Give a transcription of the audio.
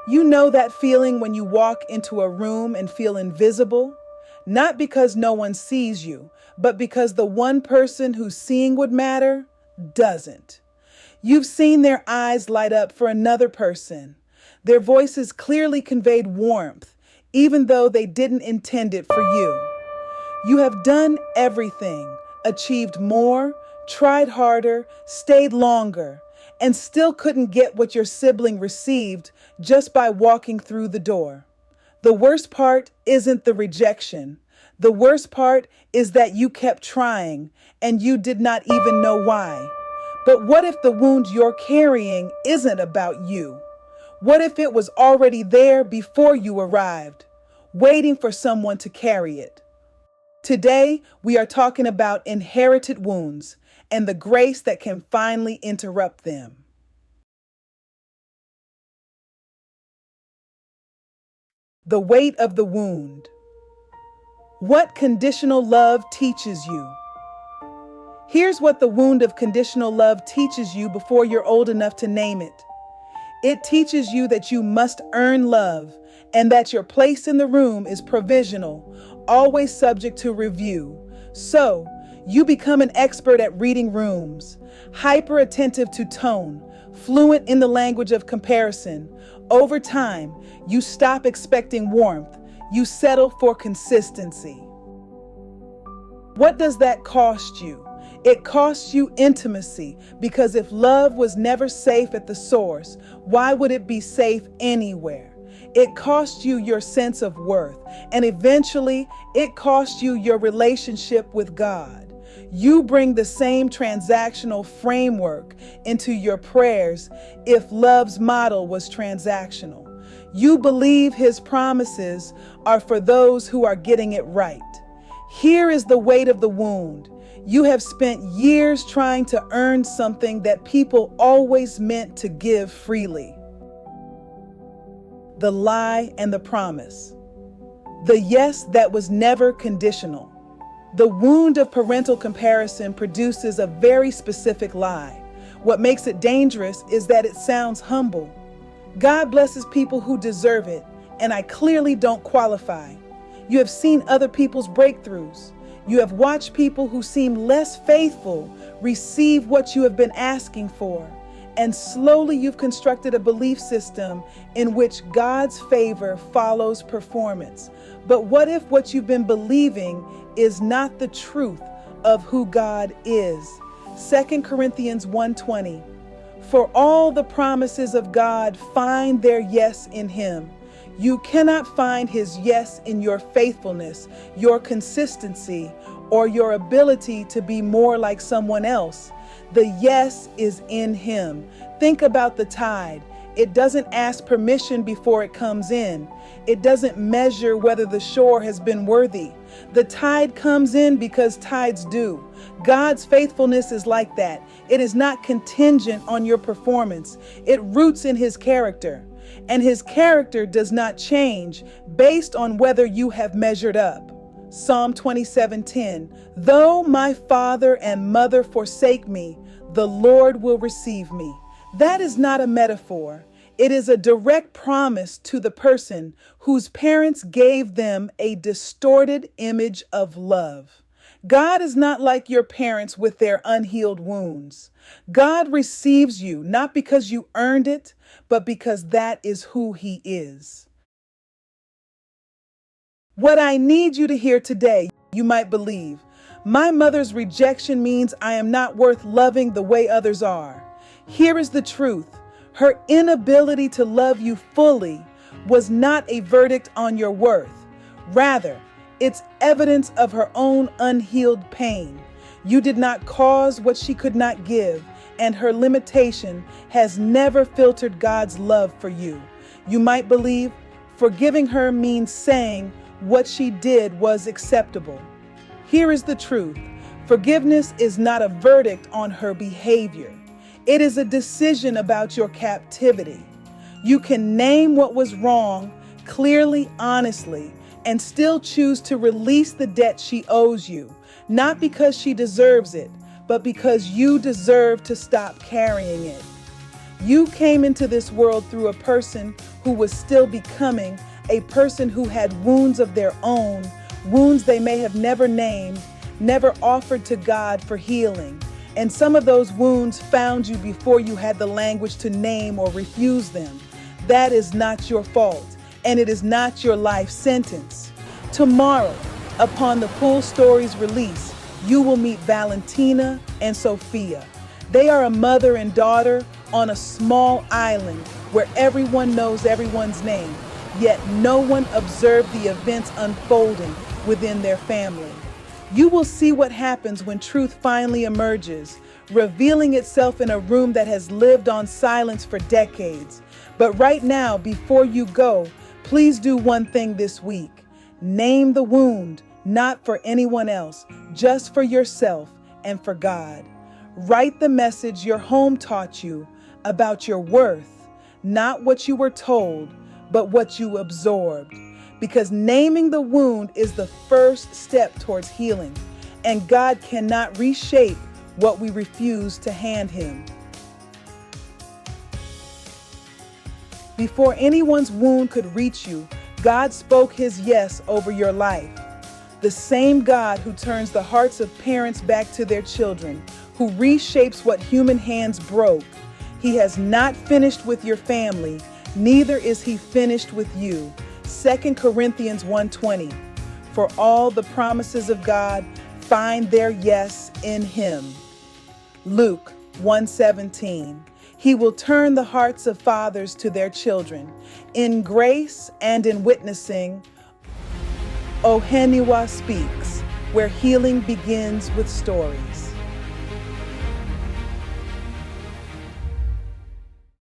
You know that feeling when you walk into a room and feel invisible? Not because no one sees you, but because the one person who's seeing would matter doesn't. You've seen their eyes light up for another person. Their voices clearly conveyed warmth, even though they didn't intend it for you. You have done everything, achieved more, tried harder, stayed longer, and still couldn't get what your sibling received just by walking through the door. The worst part isn't the rejection. The worst part is that you kept trying and you did not even know why. But what if the wound you're carrying isn't about you? What if it was already there before you arrived, waiting for someone to carry it? Today, we are talking about inherited wounds and the grace that can finally interrupt them. The weight of the wound. What conditional love teaches you. Here's what the wound of conditional love teaches you before you're old enough to name it. It teaches you that you must earn love and that your place in the room is provisional, always subject to review. So, you become an expert at reading rooms, hyper attentive to tone, fluent in the language of comparison. Over time, you stop expecting warmth. You settle for consistency. What does that cost you? It costs you intimacy, because if love was never safe at the source, why would it be safe anywhere? It costs you your sense of worth, and eventually it costs you your relationship with God. You bring the same transactional framework into your prayers if love's model was transactional. You believe his promises are for those who are getting it right. Here is the weight of the wound. You have spent years trying to earn something that people always meant to give freely. The lie and the promise. The yes that was never conditional. The wound of parental comparison produces a very specific lie. What makes it dangerous is that it sounds humble. God blesses people who deserve it, and I clearly don't qualify. You have seen other people's breakthroughs. You have watched people who seem less faithful receive what you have been asking for. And slowly you've constructed a belief system in which God's favor follows performance. But what if what you've been believing is not the truth of who God is? 2 Corinthians 1:20. For all the promises of God find their yes in him. You cannot find his yes in your faithfulness, your consistency, or your ability to be more like someone else. The yes is in him. Think about the tide. It doesn't ask permission before it comes in. It doesn't measure whether the shore has been worthy. The tide comes in because tides do. God's faithfulness is like that. It is not contingent on your performance. It roots in his character. And his character does not change based on whether you have measured up. Psalm 27:10. Though my father and mother forsake me, the Lord will receive me. That is not a metaphor. It is a direct promise to the person whose parents gave them a distorted image of love. God is not like your parents with their unhealed wounds. God receives you not because you earned it, but because that is who he is. What I need you to hear today, you might believe, my mother's rejection means I am not worth loving the way others are. Here is the truth. Her inability to love you fully was not a verdict on your worth. Rather, it's evidence of her own unhealed pain. You did not cause what she could not give, and her limitation has never filtered God's love for you. You might believe forgiving her means saying what she did was acceptable. Here is the truth. Forgiveness is not a verdict on her behavior. It is a decision about your captivity. You can name what was wrong clearly, honestly, and still choose to release the debt she owes you, not because she deserves it, but because you deserve to stop carrying it. You came into this world through a person who was still becoming, a person who had wounds of their own, wounds they may have never named, never offered to God for healing. And some of those wounds found you before you had the language to name or refuse them. That is not your fault, and it is not your life sentence. Tomorrow, upon the full story's release, you will meet Valentina and Sophia. They are a mother and daughter on a small island where everyone knows everyone's name, yet no one observed the events unfolding within their family. You will see what happens when truth finally emerges, revealing itself in a room that has lived on silence for decades. But right now, before you go, please do one thing this week. Name the wound, not for anyone else, just for yourself and for God. Write the message your home taught you about your worth, not what you were told, but what you absorbed. Because naming the wound is the first step towards healing, and God cannot reshape what we refuse to hand Him. Before anyone's wound could reach you, God spoke His yes over your life. The same God who turns the hearts of parents back to their children, who reshapes what human hands broke. He has not finished with your family, neither is He finished with you. 2 Corinthians 1:20. For all the promises of God find their yes in Him. Luke 1:17. He will turn the hearts of fathers to their children. In grace and in witnessing, Ohenewaa Speaks, where healing begins with stories.